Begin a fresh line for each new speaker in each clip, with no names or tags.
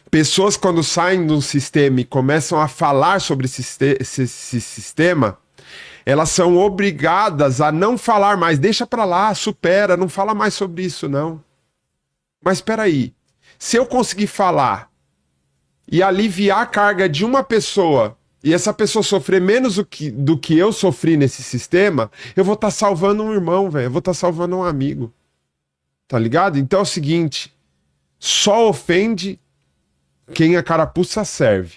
pessoas quando saem de um sistema e começam a falar sobre esse sistema, elas são obrigadas a não falar mais. Deixa pra lá, supera, não fala mais sobre isso, não. Mas espera aí. Se eu conseguir falar e aliviar a carga de uma pessoa e essa pessoa sofrer menos do que eu sofri nesse sistema, eu vou estar salvando um irmão, velho. Eu vou estar salvando um amigo. Tá ligado? Então é o seguinte, só ofende quem a carapuça serve.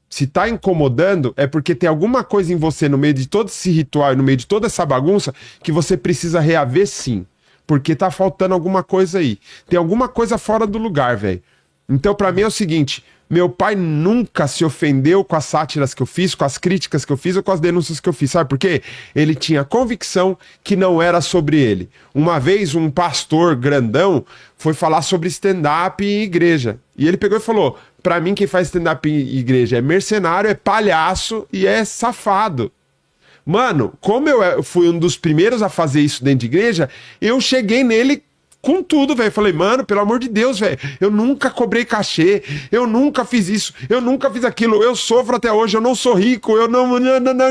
Se tá incomodando, é porque tem alguma coisa em você no meio de todo esse ritual, no meio de toda essa bagunça, que você precisa reaver sim. Porque tá faltando alguma coisa aí. Tem alguma coisa fora do lugar, velho. Então pra mim é o seguinte, meu pai nunca se ofendeu com as sátiras que eu fiz, com as críticas que eu fiz ou com as denúncias que eu fiz. Sabe por quê? Ele tinha convicção que não era sobre ele. Uma vez um pastor grandão foi falar sobre stand-up em igreja. E ele pegou e falou, pra mim quem faz stand-up em igreja é mercenário, é palhaço e é safado. Mano, como eu fui um dos primeiros a fazer isso dentro de igreja, eu cheguei nele com tudo, velho. Falei, mano, pelo amor de Deus, velho, eu nunca cobrei cachê, eu nunca fiz isso, eu nunca fiz aquilo, eu sofro até hoje, eu não sou rico, eu não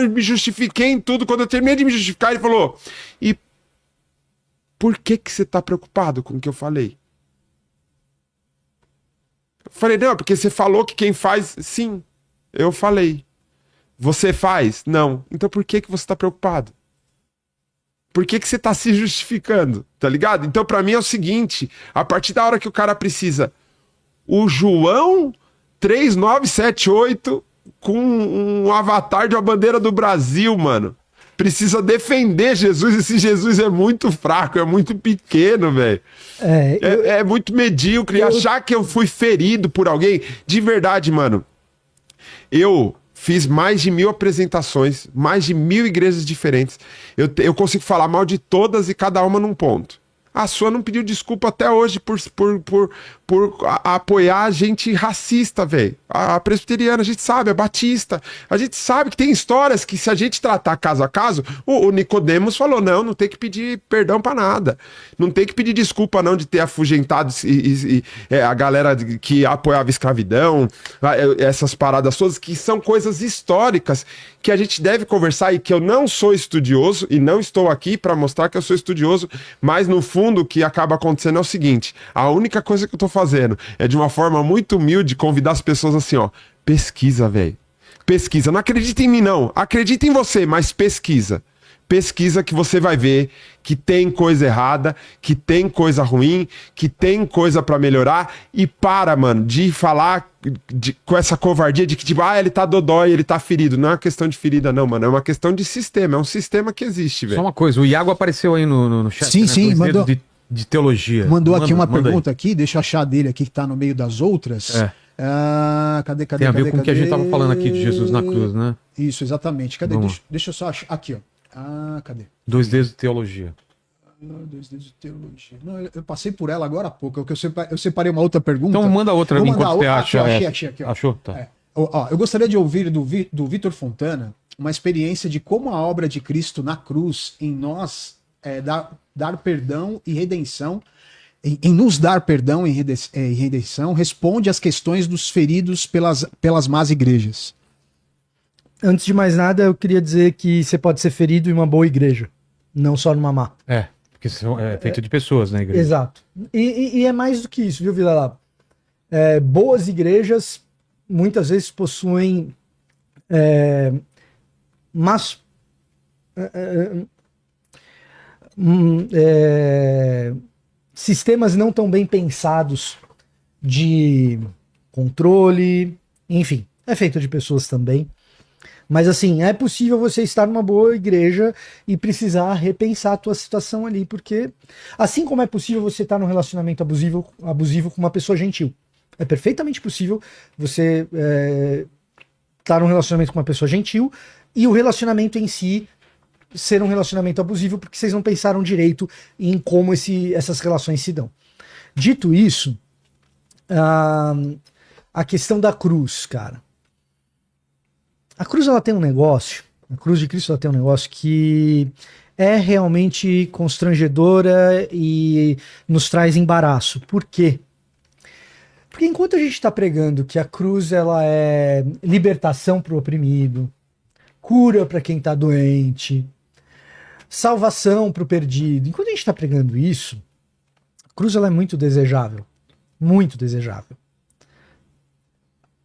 me justifiquei em tudo. Quando eu terminei de me justificar, ele falou, e por que você tá preocupado com o que eu falei? Eu falei, não, porque você falou que quem faz, sim, eu falei. Você faz? Não. Então por que você tá preocupado? Por que você tá se justificando? Tá ligado? Então pra mim é o seguinte, a partir da hora que o cara precisa, o João 3978 com um avatar de uma bandeira do Brasil, mano, precisa defender Jesus, esse Jesus é muito fraco, é muito pequeno, velho. É muito medíocre. Achar que eu fui ferido por alguém, de verdade, mano, eu fiz mais de 1000 apresentações, mais de 1000 igrejas diferentes. Eu consigo falar mal de todas e cada uma num ponto. A sua não pediu desculpa até hoje por apoiar a gente racista, velho. A presbiteriana, a gente sabe, a batista. A gente sabe que tem histórias que, se a gente tratar caso a caso, o Nicodemos falou, não tem que pedir perdão pra nada. Não tem que pedir desculpa, não, de ter afugentado a galera que apoiava a escravidão, essas paradas todas, que são coisas históricas que a gente deve conversar e que eu não sou estudioso e não estou aqui pra mostrar que eu sou estudioso, mas no fundo o que acaba acontecendo é o seguinte, a única coisa que eu tô fazendo é de uma forma muito humilde convidar as pessoas assim, ó, pesquisa, velho. Pesquisa, não acredita em mim não, acredita em você, mas pesquisa. Pesquisa que você vai ver que tem coisa errada, que tem coisa ruim, que tem coisa pra melhorar e para, mano, de falar com essa covardia de que tipo, ele tá dodói, ele tá ferido. Não é uma questão de ferida não, mano, é uma questão de sistema, é um sistema que existe, velho.
Só uma coisa, o Iago apareceu aí no chat,
sim,
né?
Sim, mandou
de teologia.
Mandou aqui uma pergunta aqui, deixa eu achar dele aqui que tá no meio das outras. Cadê?
Tem a ver com o que a gente tava falando aqui de Jesus na cruz, né?
Isso, exatamente. Cadê? Deixa eu só achar. Aqui, ó. Cadê?
2 dedos de teologia.
2 dedos de teologia. Não, eu passei por ela agora há pouco. Eu separei uma outra pergunta.
Então manda outra enquanto você acha.
Achei aqui. Ó.
Achou? Tá.
Eu gostaria de ouvir do Vitor Fontana uma experiência de como a obra de Cristo na cruz em nós dar perdão e redenção, em nos dar perdão e redenção, responde às questões dos feridos pelas más igrejas.
Antes de mais nada, eu queria dizer que você pode ser ferido em uma boa igreja, não só numa má.
Porque é feito de pessoas, né, igreja?
Exato. E é mais do que isso, viu, Vilela? Boas igrejas muitas vezes possuem sistemas não tão bem pensados de controle, enfim, é feito de pessoas também. Mas assim, é possível você estar numa boa igreja e precisar repensar a tua situação ali, porque assim como é possível você estar num relacionamento abusivo com uma pessoa gentil, é perfeitamente possível você estar num relacionamento com uma pessoa gentil e o relacionamento em si ser um relacionamento abusivo, porque vocês não pensaram direito em como essas relações se dão. Dito isso, a questão da cruz, cara. A cruz, ela tem um negócio, a cruz de Cristo, ela tem um negócio que é realmente constrangedora e nos traz embaraço. Por quê? Porque enquanto a gente está pregando que a cruz ela é libertação para o oprimido, cura para quem está doente, salvação para o perdido, enquanto a gente está pregando isso, a cruz ela é muito desejável. Muito desejável.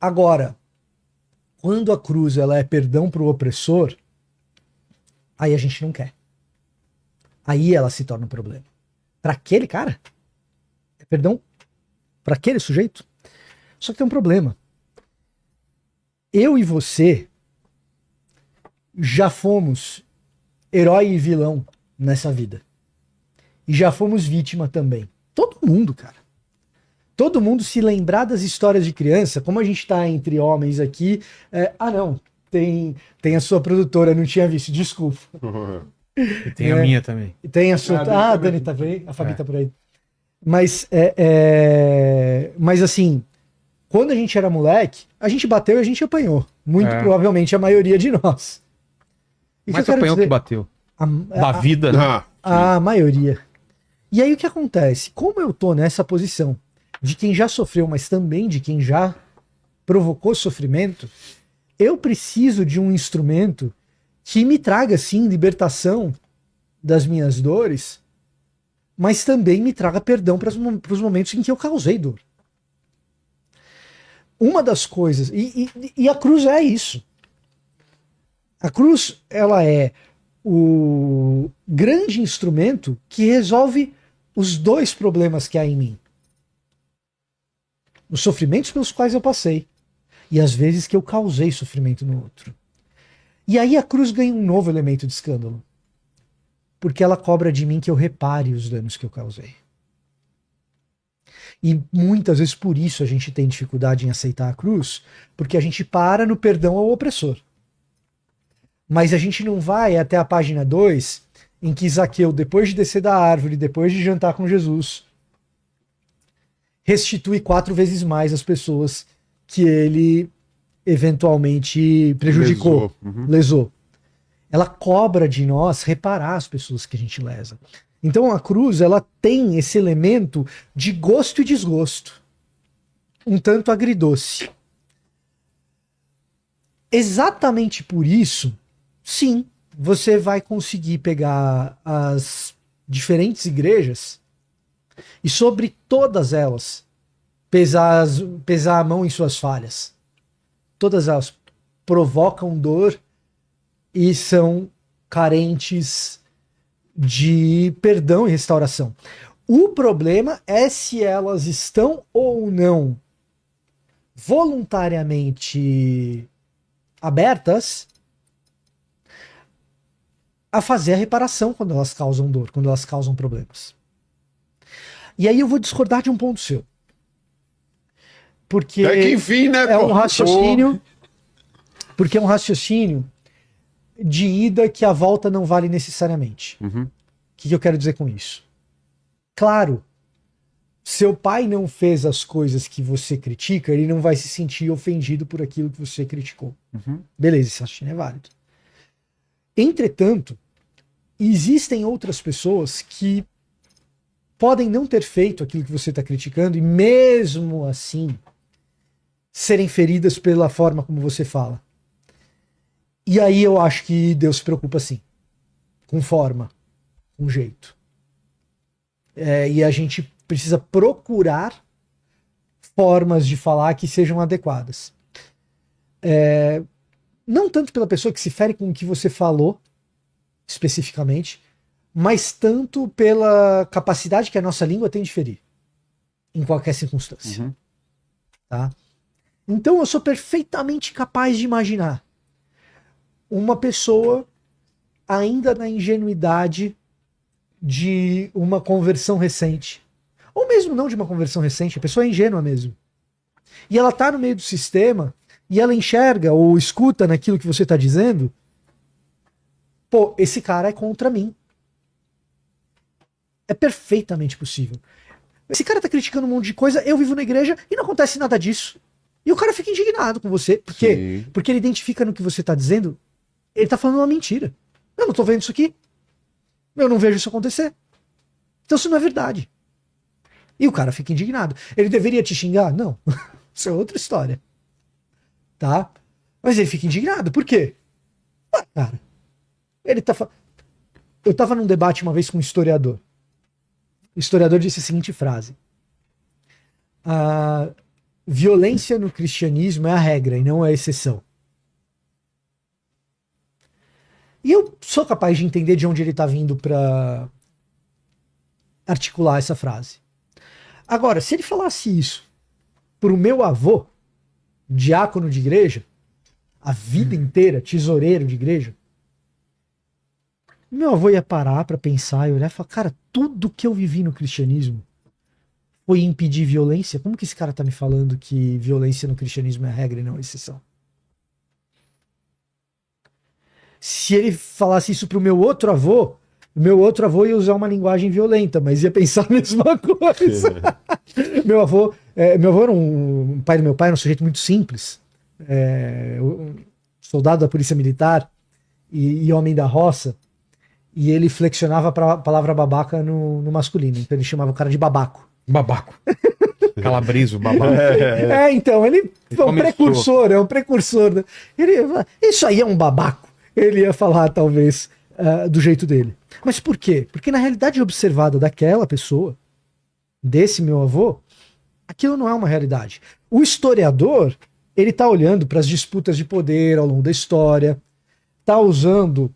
Agora, quando a cruz ela é perdão para o opressor, aí a gente não quer. Aí ela se torna um problema. Para aquele cara, é perdão para aquele sujeito. Só que tem um problema. Eu e você já fomos herói e vilão nessa vida. E já fomos vítima também. Todo mundo, cara. Todo mundo se lembrar das histórias de criança, como a gente tá entre homens aqui. Não, tem a sua produtora, não tinha visto, desculpa.
E tem a minha também.
Tem a sua. A Dani tá por aí, a Fabi tá por aí. Mas assim, quando a gente era moleque, a gente bateu e a gente apanhou. Muito provavelmente a maioria de nós.
Mas apanhou que bateu. Da vida, né?
A maioria. E aí o que acontece? Como eu tô nessa posição de quem já sofreu, mas também de quem já provocou sofrimento, eu preciso de um instrumento que me traga, sim, libertação das minhas dores, mas também me traga perdão para os momentos em que eu causei dor. Uma das coisas... E a cruz é isso. A cruz, ela é o grande instrumento que resolve os dois problemas que há em mim. Os sofrimentos pelos quais eu passei. E as vezes que eu causei sofrimento no outro. E aí a cruz ganha um novo elemento de escândalo. Porque ela cobra de mim que eu repare os danos que eu causei. E muitas vezes por isso a gente tem dificuldade em aceitar a cruz, porque a gente para no perdão ao opressor. Mas a gente não vai até a página 2, em que Zaqueu, depois de descer da árvore, depois de jantar com Jesus, restitui 4 vezes mais as pessoas que ele eventualmente prejudicou, lesou. Ela cobra de nós reparar as pessoas que a gente lesa. Então a cruz, ela tem esse elemento de gosto e desgosto. Um tanto agridoce. Exatamente por isso, sim, você vai conseguir pegar as diferentes igrejas e sobre todas elas pesar a mão em suas falhas. Todas elas provocam dor e são carentes de perdão e restauração. O problema é se elas estão ou não voluntariamente abertas a fazer a reparação quando elas causam dor, quando elas causam problemas. E aí eu vou discordar de um ponto seu. Porque
que enfim, né,
é um raciocínio. Porque é um raciocínio de ida que a volta não vale necessariamente. O que eu quero dizer com isso? Claro, seu pai não fez as coisas que você critica, ele não vai se sentir ofendido por aquilo que você criticou. Beleza, esse raciocínio é válido. Entretanto, existem outras pessoas que podem não ter feito aquilo que você está criticando e mesmo assim serem feridas pela forma como você fala. E aí eu acho que Deus se preocupa sim. Com forma, com jeito. E a gente precisa procurar formas de falar que sejam adequadas. Não tanto pela pessoa que se fere com o que você falou, especificamente, mas tanto pela capacidade que a nossa língua tem de ferir. Em qualquer circunstância. Tá? Então eu sou perfeitamente capaz de imaginar uma pessoa ainda na ingenuidade de uma conversão recente. Ou mesmo não de uma conversão recente, a pessoa é ingênua mesmo. E ela tá no meio do sistema e ela enxerga ou escuta naquilo que você está dizendo, pô, esse cara é contra mim. É perfeitamente possível. Esse cara tá criticando um monte de coisa, eu vivo na igreja e não acontece nada disso. E o cara fica indignado com você. Por quê? Porque ele identifica no que você tá dizendo, ele tá falando uma mentira. Eu não tô vendo isso aqui. Eu não vejo isso acontecer. Então isso não é verdade. E o cara fica indignado. Ele deveria te xingar? Não. Isso é outra história. Tá? Mas ele fica indignado. Por quê? Ah, cara, ele tá... Eu tava num debate uma vez com um historiador. O historiador disse a seguinte frase. A violência no cristianismo é a regra e não a exceção. E eu sou capaz de entender de onde ele tá vindo pra articular essa frase. Agora, se ele falasse isso pro meu avô, diácono de igreja, a vida inteira, tesoureiro de igreja, meu avô ia parar pra pensar e olhar e falar, cara, tudo que eu vivi no cristianismo foi impedir violência? Como que esse cara tá me falando que violência no cristianismo é a regra e não a exceção? Se ele falasse isso pro meu outro avô, o meu outro avô ia usar uma linguagem violenta, mas ia pensar a mesma coisa. Meu avô era o pai do meu pai, era um sujeito muito simples, soldado da polícia militar e homem da roça, e ele flexionava a palavra babaca no masculino, então ele chamava o cara de babaco.
Babaco. Calabreso, babaco.
Então, ele é um precursor. Isso aí é um babaco. Ele ia falar, talvez, do jeito dele. Mas por quê? Porque na realidade observada daquela pessoa, desse meu avô, aquilo não é uma realidade. O historiador, ele tá olhando para as disputas de poder ao longo da história, tá usando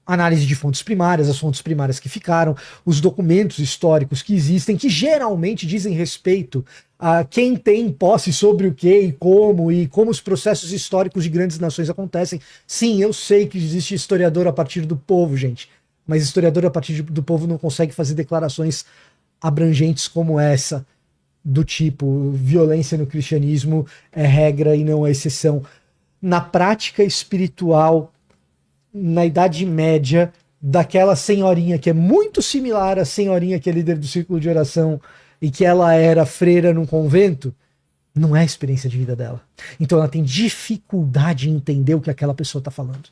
análise de fontes primárias, as fontes primárias que ficaram, os documentos históricos que existem, que geralmente dizem respeito a quem tem posse sobre o que e como os processos históricos de grandes nações acontecem. Sim, eu sei que existe historiador a partir do povo, gente, mas historiador a partir do povo não consegue fazer declarações abrangentes como essa, do tipo, violência no cristianismo é regra e não é exceção. Na prática espiritual, na Idade Média, daquela senhorinha que é muito similar à senhorinha que é líder do círculo de oração e que ela era freira num convento, não é a experiência de vida dela. Então ela tem dificuldade em entender o que aquela pessoa está falando.